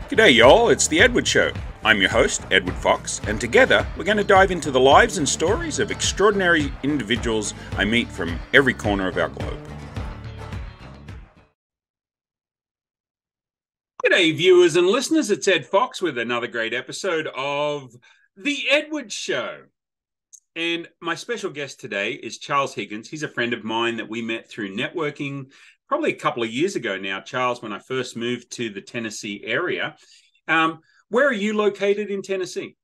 G'day y'all, it's the Edward Show. I'm your host, Edward Fox, and together we're going to dive into the lives and stories of extraordinary individuals I meet from every corner of our globe. G'day viewers and listeners, it's Ed Fox with another great episode of the Edward Show. And my special guest today is Charles Higgins. He's a friend of mine that we met through networking probably a couple of years ago now, Charles, when I first moved to the Tennessee area. Where are you located in Tennessee?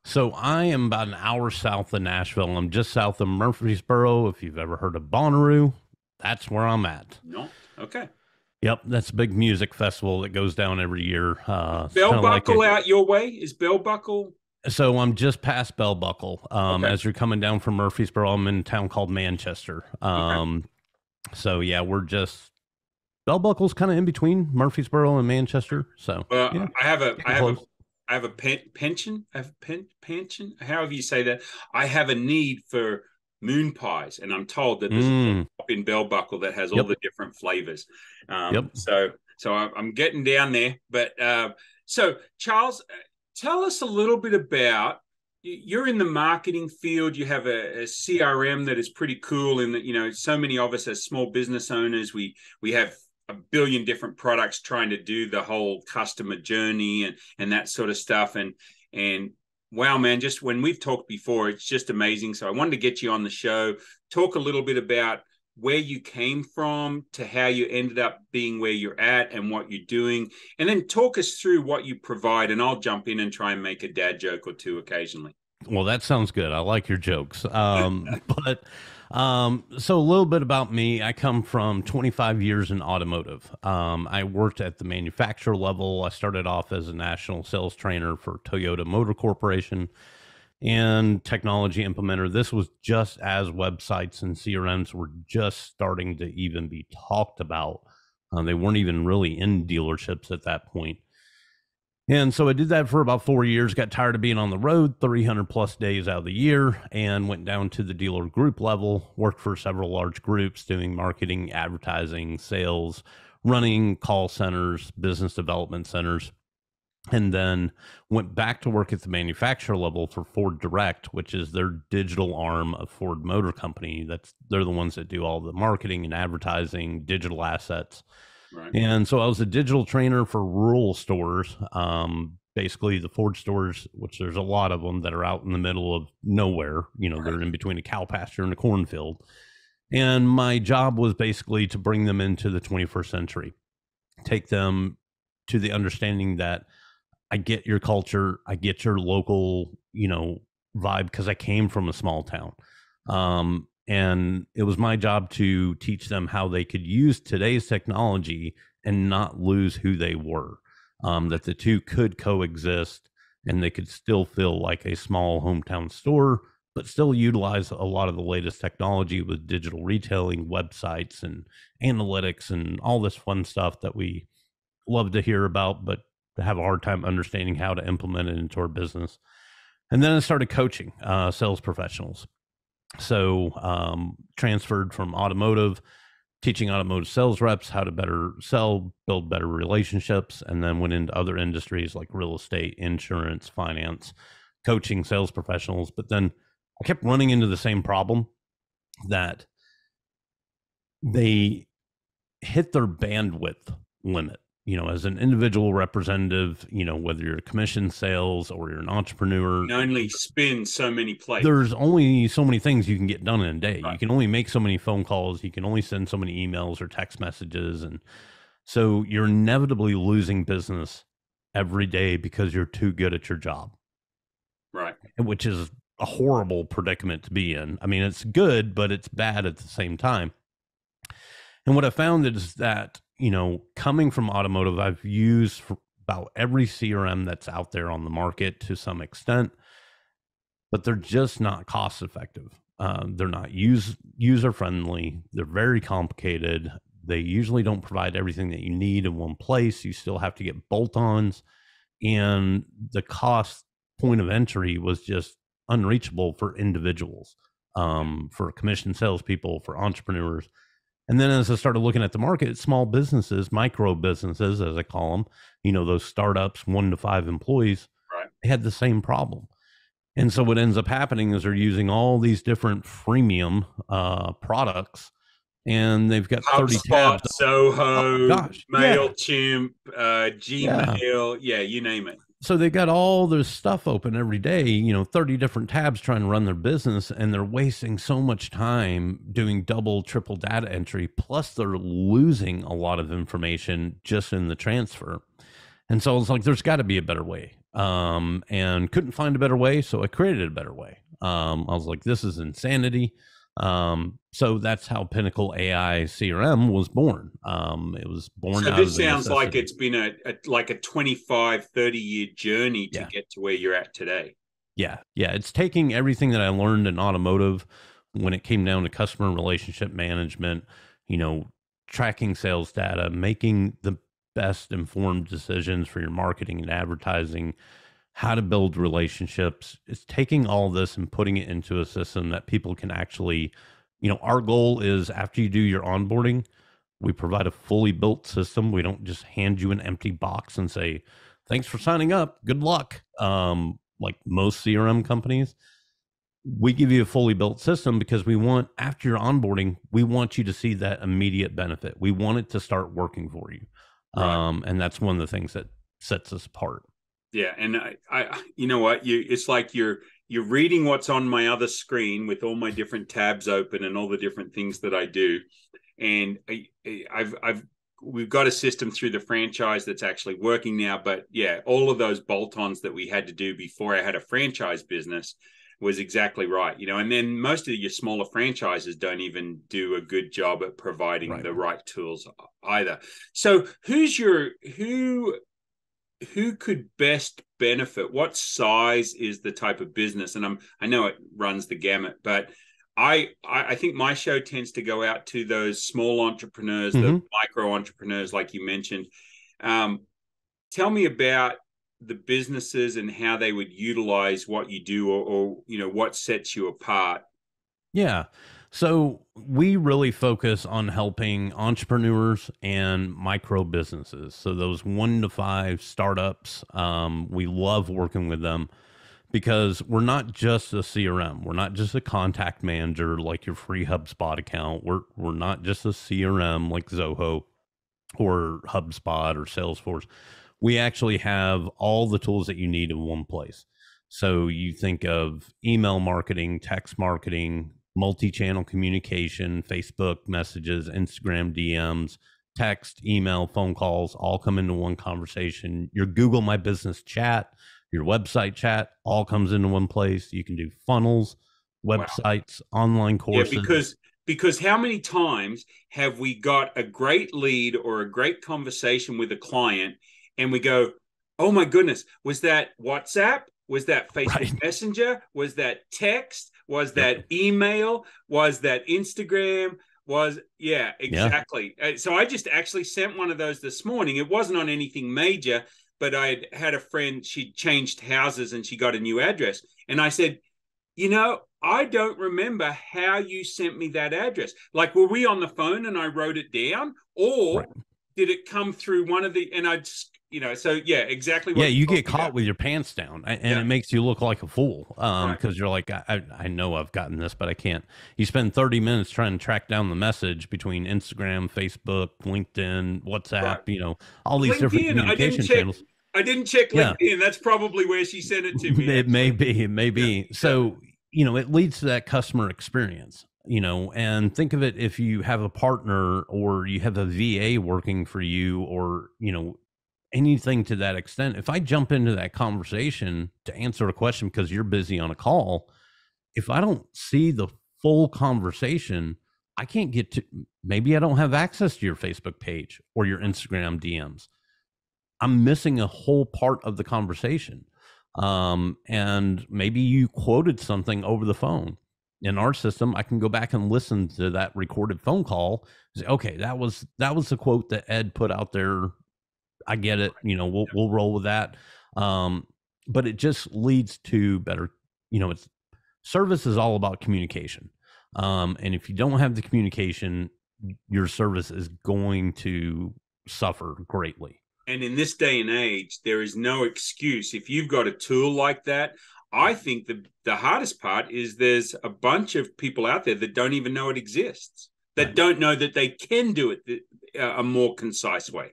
So I am about an hour south of Nashville. I'm just south of Murfreesboro. If you've ever heard of Bonnaroo, that's where I'm at. No? Okay. Yep, that's a big music festival that goes down every year. 𝗵𝗵𝗿𝗶𝗴𝗶𝗴𝗶𝗀 out your way? Is 𝗵𝗵𝗿𝗶𝗶𝗴𝗶? So I'm just past 𝗵𝗵𝗿𝗶𝗶𝗴𝗶. Okay. As you're coming down from Murfreesboro, I'm in a town called Manchester. Okay. So yeah, we're just 𝗵𝗵𝗿𝗶𝗆's kind of in between Murfreesboro and Manchester. So yeah, I have a pension. However you say that. I have a need for moon pies, and I'm told that there's a shop in 𝗵𝗵𝗿𝗶𝗆 that has all the different flavors. So I'm getting down there. But so Charles, tell us a little bit about. You're in the marketing field. You have a CRM that is pretty cool. In that, so many of us as small business owners, we have a billion different products trying to do the whole customer journey and that sort of stuff. And wow, man, just when we've talked before, it's just amazing. So I wanted to get you on the show, talk a little bit about where you came from to how you ended up being where you're at and what you're doing, and then talk us through what you provide, and I'll jump in and try and make a dad joke or two occasionally. Well, that sounds good. I like your jokes. So a little bit about me. I come from 25 years in automotive. I worked at the manufacturer level. I started off as a national sales trainer for Toyota Motor Corporation and technology implementer. This was just as websites and CRMs were just starting to even be talked about. They weren't even really in dealerships at that point. And so I did that for about 4 years, got tired of being on the road 300 plus days out of the year, and went down to the dealer group level, worked for several large groups doing marketing, advertising, sales, running call centers, business development centers, and then went back to work at the manufacturer level for Ford Direct, which is their digital arm of Ford Motor Company. They're the ones that do all the marketing and advertising, digital assets. Right. And so I was a digital trainer for rural stores, basically the Ford stores, which there's a lot of them that are out in the middle of nowhere. Right. They're in between a cow pasture and a cornfield. And my job was basically to bring them into the 21st century, take them to the understanding that I get your culture, I get your local, vibe, because I came from a small town. And it was my job to teach them how they could use today's technology and not lose who they were, that the two could coexist and they could still feel like a small hometown store, but still utilize a lot of the latest technology with digital retailing, websites and analytics and all this fun stuff that we love to hear about, but have a hard time understanding how to implement it into our business. And then I started coaching sales professionals. So transferred from automotive, teaching automotive sales reps how to better sell, build better relationships, and then went into other industries like real estate, insurance, finance, coaching sales professionals. But then I kept running into the same problem, that they hit their bandwidth limit. As an individual representative, whether you're a commission sales or you're an entrepreneur, you can only spin so many plates. There's only so many things you can get done in a day. Right. You can only make so many phone calls. You can only send so many emails or text messages. And so you're inevitably losing business every day because you're too good at your job. Right. Which is a horrible predicament to be in. I mean, it's good, but it's bad at the same time. And what I found is that, coming from automotive, I've used for about every CRM that's out there on the market to some extent, but they're just not cost effective. They're not user friendly. They're very complicated. They usually don't provide everything that you need in one place. You still have to get bolt-ons, and the cost point of entry was just unreachable for individuals, for commission salespeople, for entrepreneurs. And then as I started looking at the market, small businesses, micro businesses, as I call them, those startups, 1 to 5 employees, Right. they had the same problem. And so what ends up happening is they're using all these different freemium products, and they've got 30 HubSpot, tabs. Zoho, Gosh, MailChimp, Gmail, you name it. So they got all this stuff open every day, 30 different tabs trying to run their business, and they're wasting so much time doing double, triple data entry. Plus they're losing a lot of information just in the transfer. And so I was like, there's got to be a better way. And couldn't find a better way. So I created a better way. I was like, this is insanity. So that's how Pinnacle AI CRM was born. It was born out of this sounds like it's been a 25, 30-year journey to get to where you're at today. Yeah. It's taking everything that I learned in automotive when it came down to customer relationship management, tracking sales data, making the best informed decisions for your marketing and advertising, how to build relationships. It's taking all this and putting it into a system that people can actually, our goal is after you do your onboarding, we provide a fully built system. We don't just hand you an empty box and say, thanks for signing up, good luck. Like most CRM companies, we give you a fully built system because we want, after your onboarding, we want you to see that immediate benefit. We want it to start working for you. Right. And that's one of the things that sets us apart. Yeah. And I you know what, it's like you're reading what's on my other screen with all my different tabs open and all the different things that I do. And we've got a system through the franchise that's actually working now. But yeah, all of those bolt-ons that we had to do before I had a franchise business was exactly right. And then most of your smaller franchises don't even do a good job at providing the right tools either. So who could best benefit? What size is the type of business? And I know it runs the gamut, but I think my show tends to go out to those small entrepreneurs, the micro entrepreneurs, like you mentioned. Tell me about the businesses and how they would utilize what you do, or what sets you apart. Yeah. So we really focus on helping entrepreneurs and micro businesses. So those 1 to 5 startups, we love working with them because we're not just a CRM. We're not just a contact manager like your free HubSpot account. We're not just a CRM like Zoho or HubSpot or Salesforce. We actually have all the tools that you need in one place. So you think of email marketing, text marketing, multi-channel communication, Facebook messages, Instagram DMs, text, email, phone calls, all come into one conversation. Your Google My Business chat, your website chat, all comes into one place. You can do funnels, websites, online courses. Yeah, because how many times have we got a great lead or a great conversation with a client and we go, oh my goodness, was that WhatsApp? Was that Facebook Messenger? Was that text? Was that email? Was that Instagram? Exactly. So I just actually sent one of those this morning. It wasn't on anything major, but I had a friend, she changed houses and she got a new address. And I said, I don't remember how you sent me that address. Like, were we on the phone and I wrote it down, or did it come through one of the, and I just, so exactly. What you get caught with your pants down, and it makes you look like a fool. Because you're like, I know I've gotten this, but I can't. You spend 30 minutes trying to track down the message between Instagram, Facebook, LinkedIn, WhatsApp, all these different communication channels. I didn't check LinkedIn. That's probably where she sent it to me. It may be. Yeah. So, it leads to that customer experience, and think of it, if you have a partner or you have a VA working for you, or, anything to that extent. If I jump into that conversation to answer a question because you're busy on a call, if I don't see the full conversation, I can't get to, maybe I don't have access to your Facebook page or your Instagram DMs. I'm missing a whole part of the conversation. And maybe you quoted something over the phone. In our system, I can go back and listen to that recorded phone call. Say, okay, that was the quote that Ed put out there. I get it. We'll roll with that. But it just leads to better, service is all about communication. And if you don't have the communication, your service is going to suffer greatly. And in this day and age, there is no excuse. If you've got a tool like that, I think the hardest part is there's a bunch of people out there that don't even know it exists, that don't know that they can do it a more concise way.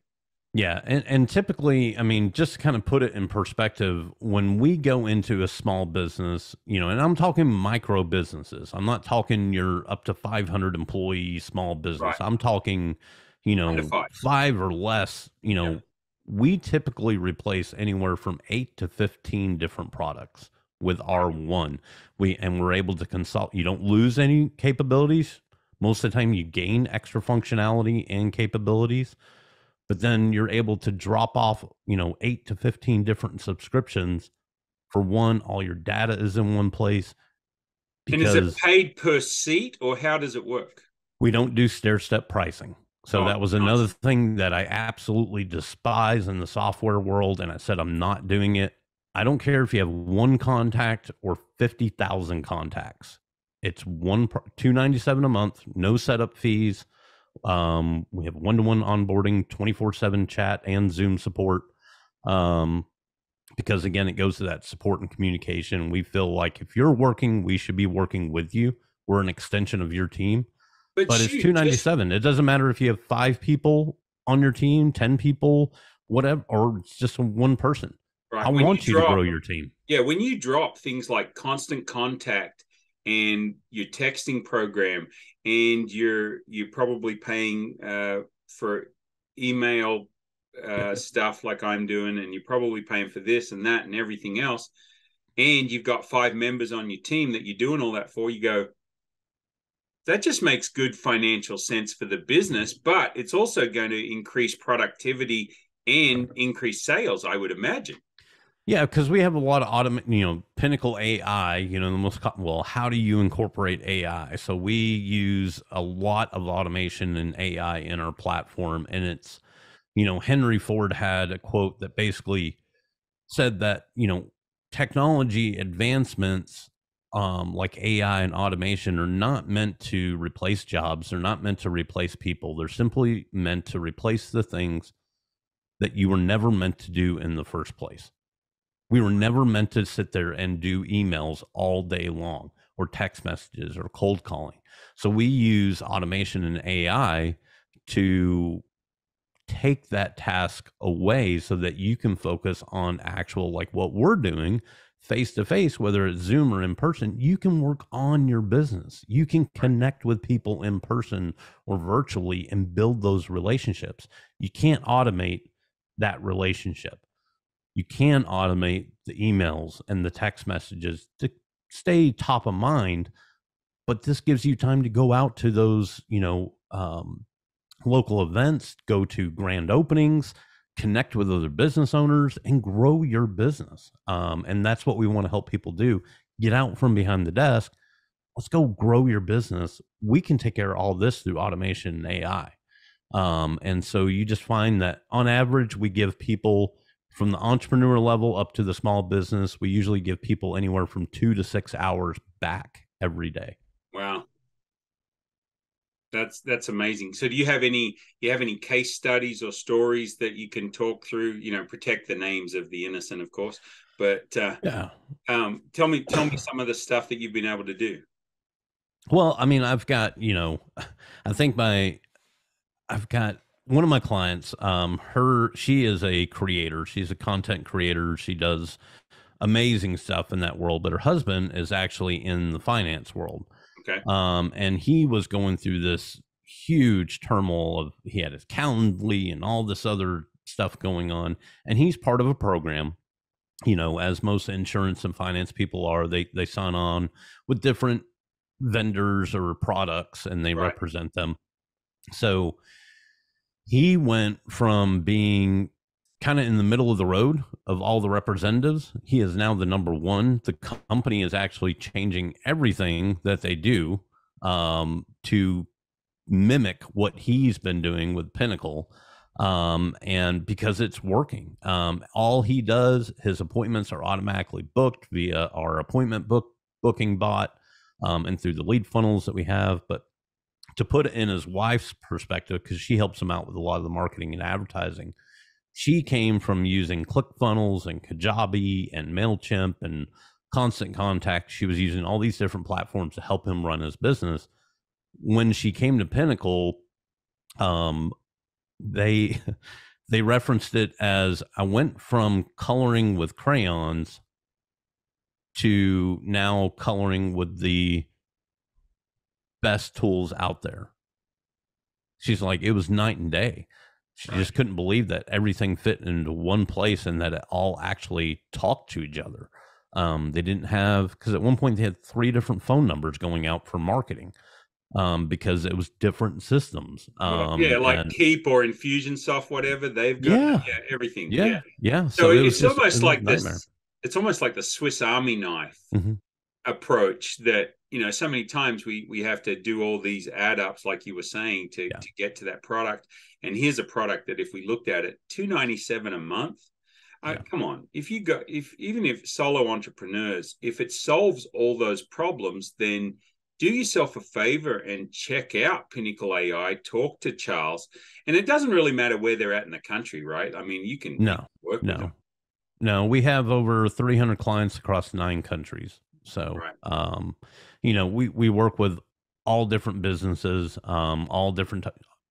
Yeah. And typically, I mean, just to kind of put it in perspective, when we go into a small business, you know, and I'm talking micro businesses, I'm not talking your up to 500 employee small business. Right. I'm talking, you know, 5 or less, you know, yeah. We typically replace anywhere from 8 to 15 different products with R1. We're able to consult. You don't lose any capabilities. Most of the time you gain extra functionality and capabilities, but then you're able to drop off, you know, 8 to 15 different subscriptions for one. All your data is in one place. And is it paid per seat, or how does it work? We don't do stair-step pricing. So that was another thing that I absolutely despise in the software world. And I said, I'm not doing it. I don't care if you have 1 contact or 50,000 contacts. It's $297 a month, no setup fees. We have one-to-one onboarding, 24/7 chat and Zoom support. Because again, it goes to that support and communication. We feel like if you're working, we should be working with you. We're an extension of your team. But it's $297. It doesn't matter if you have 5 people on your team, 10 people, whatever, or it's just one person. Right. I want you to grow your team. Yeah, when you drop things like constant contact and your texting program, and you're probably paying for email stuff like I'm doing, and you're probably paying for this and that and everything else, and you've got 5 members on your team that you're doing all that for, you go, that just makes good financial sense for the business, but it's also going to increase productivity and increase sales, I would imagine. Yeah, because we have a lot of Pinnacle AI, you know, well, how do you incorporate AI? So we use a lot of automation and AI in our platform. And it's, you know, Henry Ford had a quote that basically said that, you know, technology advancements like AI and automation are not meant to replace jobs. They're not meant to replace people. They're simply meant to replace the things that you were never meant to do in the first place. We were never meant to sit there and do emails all day long, or text messages, or cold calling. So we use automation and AI to take that task away so that you can focus on actual, like what we're doing, face to face, whether it's Zoom or in person. You can work on your business. You can connect with people in person or virtually and build those relationships. You can't automate that relationship. You can automate the emails and the text messages to stay top of mind, but this gives you time to go out to those, you know, local events, go to grand openings, connect with other business owners, and grow your business. And that's what we want to help people do. Get out from behind the desk. Let's go grow your business. We can take care of all this through automation and AI. And so you just find that on average, we give people from the entrepreneur level up to the small business, we usually give people anywhere from 2 to 6 hours back every day. Wow. That's amazing. So do you have any case studies or stories that you can talk through, you know, protect the names of the innocent, of course, but yeah. Tell me some of the stuff that you've been able to do. Well, I mean, I've got, you know, I've got one of my clients, she is a creator. She's a content creator. She does amazing stuff in that world, but her husband is actually in the finance world. Okay. And he was going through this huge turmoil of, he had his Calendly and all this other stuff going on. And he's part of a program, you know, as most insurance and finance people are, they sign on with different vendors or products and they represent them. So he went from being kind of in the middle of the road of all the representatives. He is now the number one. The company is actually changing everything that they do to mimic what he's been doing with Pinnacle. And because it's working, all he does, his appointments are automatically booked via our appointment booking bot and through the lead funnels that we have. But to put it in his wife's perspective, because she helps him out with a lot of the marketing and advertising. She came from using ClickFunnels and Kajabi and MailChimp and Constant Contact. She was using all these different platforms to help him run his business. When she came to Pinnacle, they referenced it as, I went from coloring with crayons to now coloring with the best tools out there. She's like, it was night and day. She just couldn't believe that everything fit into one place and that it all actually talked to each other. They didn't have, because at one point they had 3 different phone numbers going out for marketing, because it was different systems. Like Keep or Infusionsoft, whatever they've got. Everything. So it's almost like this. It's almost like the Swiss Army knife approach that, so many times we have to do all these add ups, like you were saying, to get to that product. And here's a product that, if we looked at it, $297 a month. Come on, even if solo entrepreneurs, if it solves all those problems, then do yourself a favor and check out Pinnacle AI. Talk to Charles, and it doesn't really matter where they're at in the country, right? I mean, you can work with them. No, we have over 300 clients across 9 countries. So, we work with all different businesses, all different.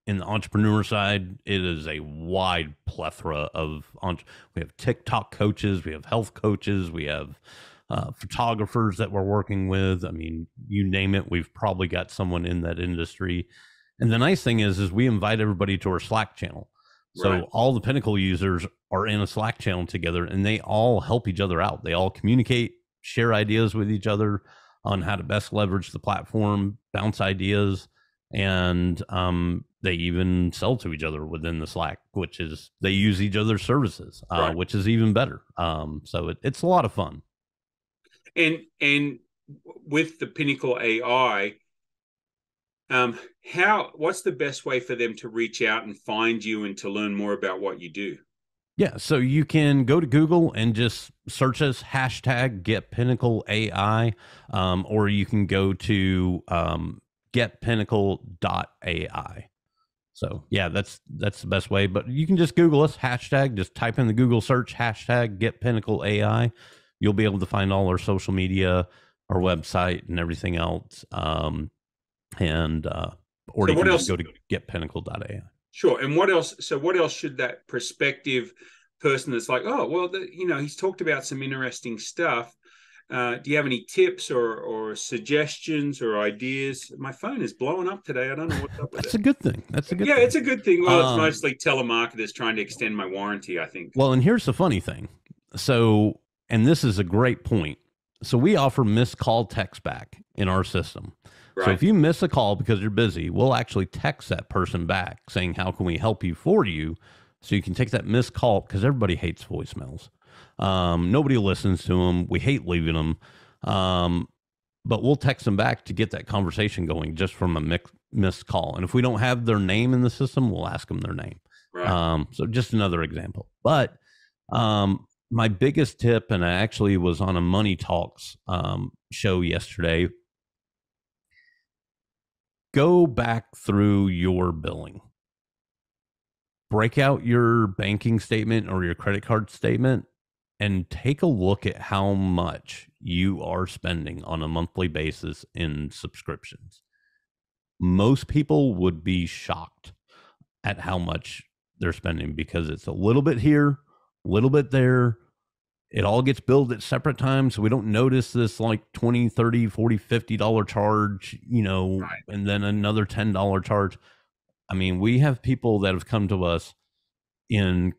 In the entrepreneur side, it is a wide plethora of. We have TikTok coaches, we have health coaches, we have photographers that we're working with. I mean, you name it, we've probably got someone in that industry. And the nice thing is we invite everybody to our Slack channel. So all the Pinnacle users are in a Slack channel together, and they all help each other out. They all communicate, share ideas with each other on how to best leverage the platform, bounce ideas, and they even sell to each other within the Slack, which is, they use each other's services, which is even better. So it's a lot of fun. And with the Pinnacle AI, what's the best way for them to reach out and find you and to learn more about what you do? Yeah, so you can go to Google and just search us, hashtag Get Pinnacle AI, or you can go to getpinnacle.ai. So yeah, that's the best way. But you can just Google us, hashtag, just type in the Google search, hashtag Get Pinnacle AI. You'll be able to find all our social media, our website, and everything else. Or you can just go to getpinnacle.ai. Sure. And what else? So what else should that prospective person that's like, oh, well, he's talked about some interesting stuff. Do you have any tips or suggestions or ideas? My phone is blowing up today. I don't know what's up with That's a good thing. That's a good thing. Yeah, it's a good thing. Well, it's mostly telemarketers trying to extend my warranty, I think. Well, and here's the funny thing. So, and this is a great point. So we offer missed call text back in our system. Right. So if you miss a call because you're busy, we'll actually text that person back saying, how can we help you for you? So you can take that missed call, because everybody hates voicemails. Nobody listens to them. We hate leaving them. But we'll text them back to get that conversation going just from a missed call. And if we don't have their name in the system, we'll ask them their name. Right. So just another example. But my biggest tip, and I actually was on a Money Talks show yesterday, go back through your billing. Break out your banking statement or your credit card statement and take a look at how much you are spending on a monthly basis in subscriptions. Most people would be shocked at how much they're spending, because it's a little bit here, a little bit there. It all gets billed at separate times, so we don't notice this like $20, $30, $40, $50 charge, right, and then another $10 charge. I mean, we have people that have come to us in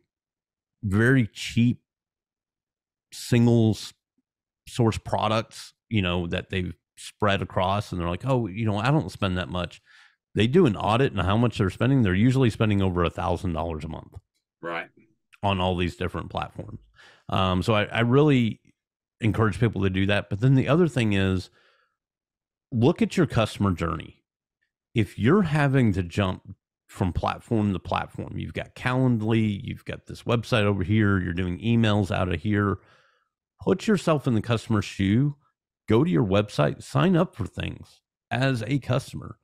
very cheap single source products, that they've spread across, and they're like, oh, I don't spend that much. They do an audit and how much they're spending. They're usually spending over $1,000 a month, right, on all these different platforms. So I really encourage people to do that. But then the other thing is, look at your customer journey. If you're having to jump from platform to platform, you've got Calendly, you've got this website over here, you're doing emails out of here, put yourself in the customer's shoe, go to your website, sign up for things as a customer.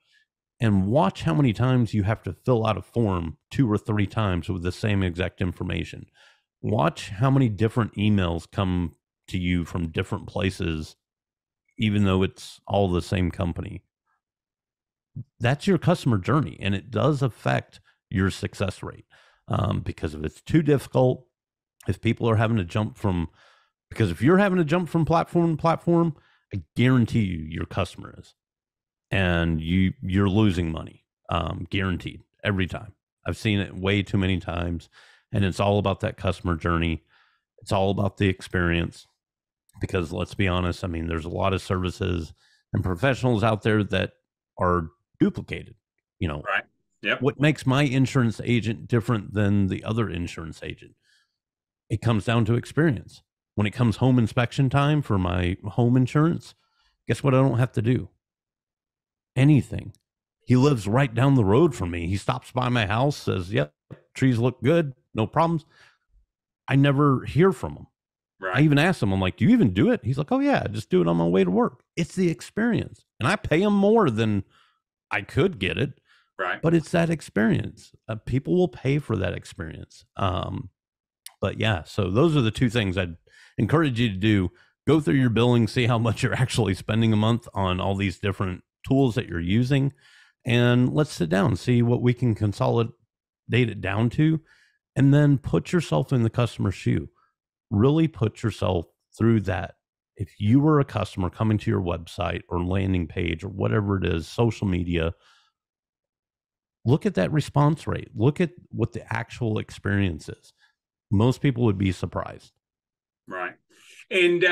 and watch how many times you have to fill out a form 2 or 3 times with the same exact information. Watch how many different emails come to you from different places, even though it's all the same company. That's your customer journey, and it does affect your success rate. Because if it's too difficult, if people are having to jump from, because if you're having to jump from platform to platform, I guarantee you your customer is, and you're losing money, guaranteed every time. I've seen it way too many times, and it's all about that customer journey. It's all about the experience, because let's be honest, I mean, there's a lot of services and professionals out there that are duplicated, you know. Right. Yep. What makes my insurance agent different than the other insurance agent? It comes down to experience. When it comes home inspection time for my home insurance, guess what I don't have to do? Anything. He lives right down the road from me. He stops by my house, says, yep, trees look good, no problems. I never hear from him. Right. I even asked him, I'm like, do you even do it? He's like, oh yeah, I just do it on my way to work. It's the experience. And I pay him more than I could get it. Right. But it's that experience. People will pay for that experience. But yeah, so those are the 2 things I'd encourage you to do. Go through your billing, see how much you're actually spending a month on all these different tools that you're using. And let's sit down and see what we can consolidate it down to. And then put yourself in the customer's shoe. Really put yourself through that. If you were a customer coming to your website or landing page or whatever it is, social media, look at that response rate. Look at what the actual experience is. Most people would be surprised. Right. And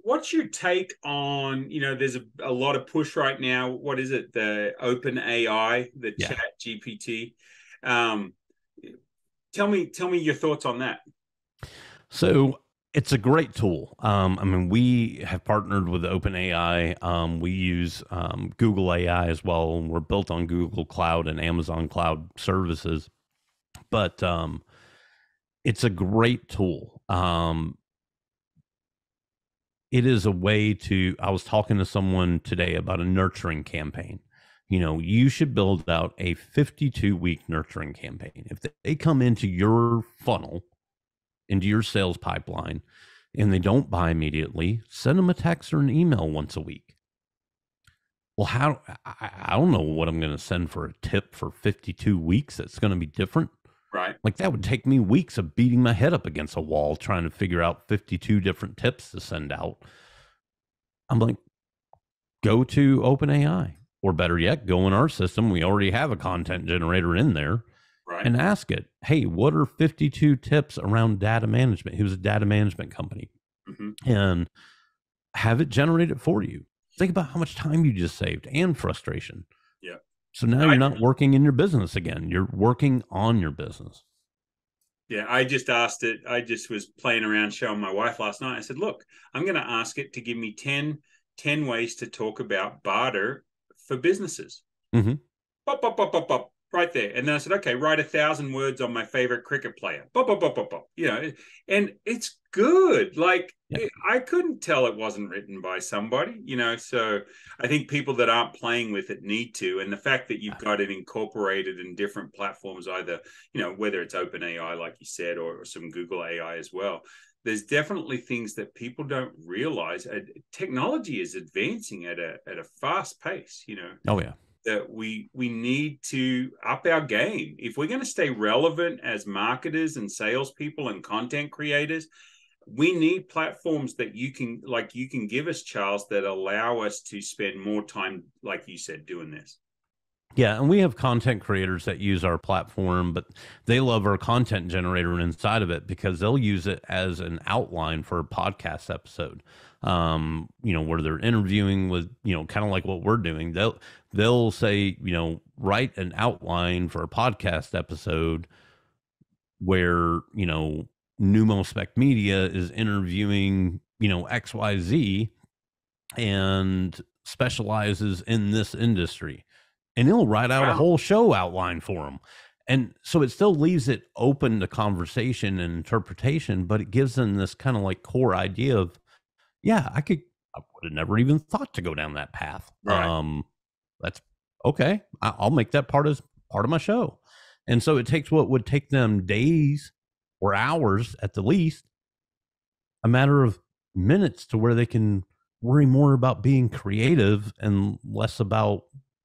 what's your take on, there's a lot of push right now. What is it? The open AI, the chat GPT. Tell me your thoughts on that. So it's a great tool. I mean, we have partnered with OpenAI. We use Google AI as well, and we're built on Google Cloud and Amazon Cloud services. But it's a great tool. It is a way to, I was talking to someone today about a nurturing campaign. You should build out a 52-week nurturing campaign. If they come into your funnel, into your sales pipeline, and they don't buy immediately, send them a text or an email once a week. Well, I don't know what I'm going to send for a tip for 52 weeks. That's going to be different. Right. Like that would take me weeks of beating my head up against a wall trying to figure out 52 different tips to send out. I'm like, go to OpenAI, or better yet, go in our system. We already have a content generator in there. Right. And ask it, hey, what are 52 tips around data management? He was a data management company. Mm-hmm. And have it generate it for you. Think about how much time you just saved and frustration. Yeah. So now you're not working in your business again. You're working on your business. Yeah, I just asked it. I just was playing around showing my wife last night. I said, look, I'm going to ask it to give me 10 ways to talk about barter for businesses. Mm-hmm. Pop, pop, pop, pop, pop. Right there. And then I said, okay, write 1,000 words on my favorite cricket player. Bop, bop, bop, bop, bop. And it's good. Like, I couldn't tell it wasn't written by somebody, so I think people that aren't playing with it need to. And the fact that you've got it incorporated in different platforms, either, whether it's OpenAI, like you said, or some Google AI as well, there's definitely things that people don't realize. Technology is advancing at a fast pace, Oh, yeah. That we need to up our game. If we're going to stay relevant as marketers and salespeople and content creators, we need platforms that you can give us, Charles, that allow us to spend more time, like you said, doing this. Yeah, and we have content creators that use our platform, but they love our content generator inside of it because they'll use it as an outline for a podcast episode. Where they're interviewing with, kind of like what we're doing. They'll say, write an outline for a podcast episode where, 𝗵𝗵 Media is interviewing, XYZ and specializes in this industry. And he'll write out a whole show outline for them. And so it still leaves it open to conversation and interpretation, but it gives them this kind of like core idea of, I would have never even thought to go down that path. Right. Okay, I'll make that part of my show. And so it takes what would take them days or hours at the least, a matter of minutes, to where they can worry more about being creative and less about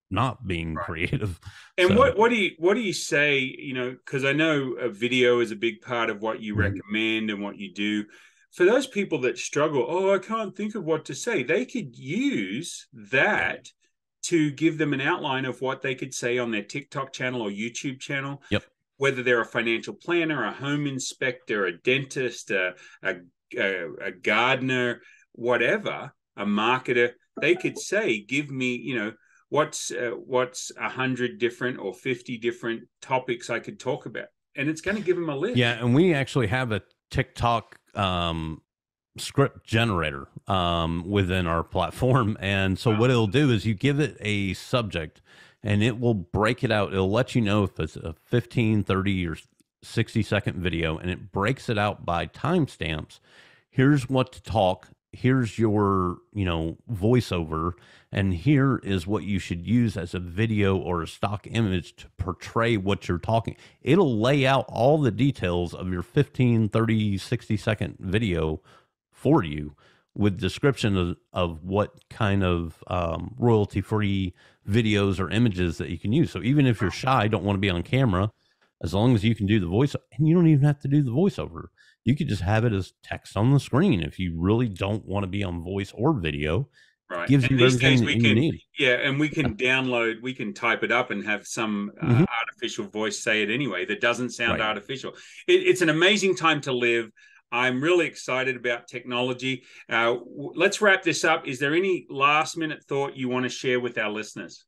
not being creative. And so, what do you say, you know, because I know a video is a big part of what you recommend and what you do. For those people that struggle, oh, I can't think of what to say, they could use that to give them an outline of what they could say on their TikTok channel or YouTube channel. Yep. Whether they're a financial planner, a home inspector, a dentist, a gardener, whatever, a marketer, they could say, give me, you know, what's 100 different or 50 different topics I could talk about, and it's going to give them a list. Yeah, and we actually have a TikTok script generator within our platform, and so what it'll do is you give it a subject and it will break it out. It'll let you know if it's a 15, 30 or 60-second video, and it breaks it out by timestamps. Here's what to talk, here's your, you know, voiceover, and here is what you should use as a video or a stock image to portray what you're talking. It'll lay out all the details of your 15, 30, 60-second video for you, with description of what kind of royalty-free videos or images that you can use. So even if you're shy, don't want to be on camera, as long as you can do the voice, and you don't even have to do the voiceover. You could just have it as text on the screen if you really don't want to be on voice or video. Right. Gives and you these days everything you need. Yeah, and we can download, we can type it up and have some artificial voice say it anyway that doesn't sound artificial. It's an amazing time to live. I'm really excited about technology. Let's wrap this up. Is there any last minute thought you want to share with our listeners?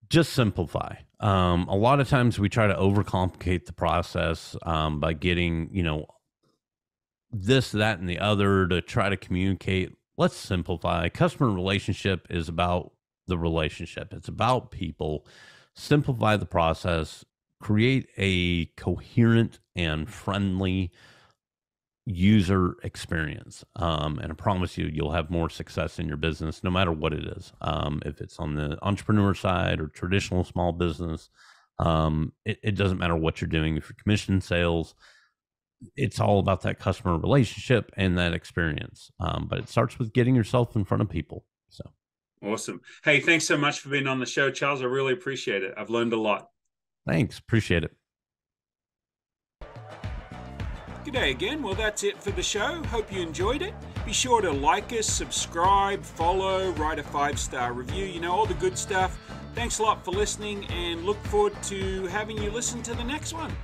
Just simplify. A lot of times we try to overcomplicate the process by getting, you know, this, that, and the other to try to communicate. Let's simplify. Customer relationship is about the relationship. It's about people. Simplify the process. Create a coherent and friendly user experience. And I promise you, you'll have more success in your business, no matter what it is. If it's on the entrepreneur side or traditional small business, it doesn't matter what you're doing. If you're commission sales, it's all about that customer relationship and that experience. But it starts with getting yourself in front of people. So awesome. Hey, thanks so much for being on the show, Charles. I really appreciate it. I've learned a lot. Thanks. Appreciate it. G'day again. Well, that's it for the show. Hope you enjoyed it. Be sure to like us, subscribe, follow, write a 5-star review. You know, all the good stuff. Thanks a lot for listening, and look forward to having you listen to the next one.